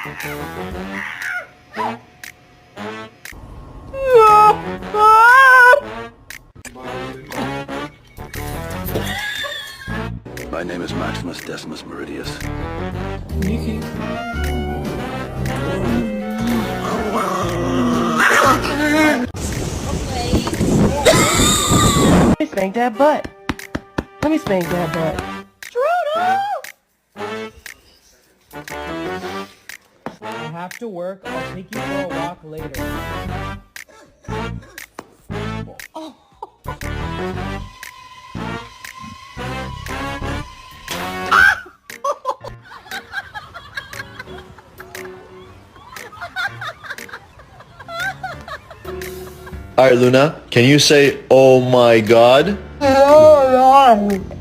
My name is Maximus Decimus Meridius. Let me spank that butt. Let me spank that butt. I have to work. I'll take you for a walk later. Alright, Luna, can you say, oh my god? Oh, God.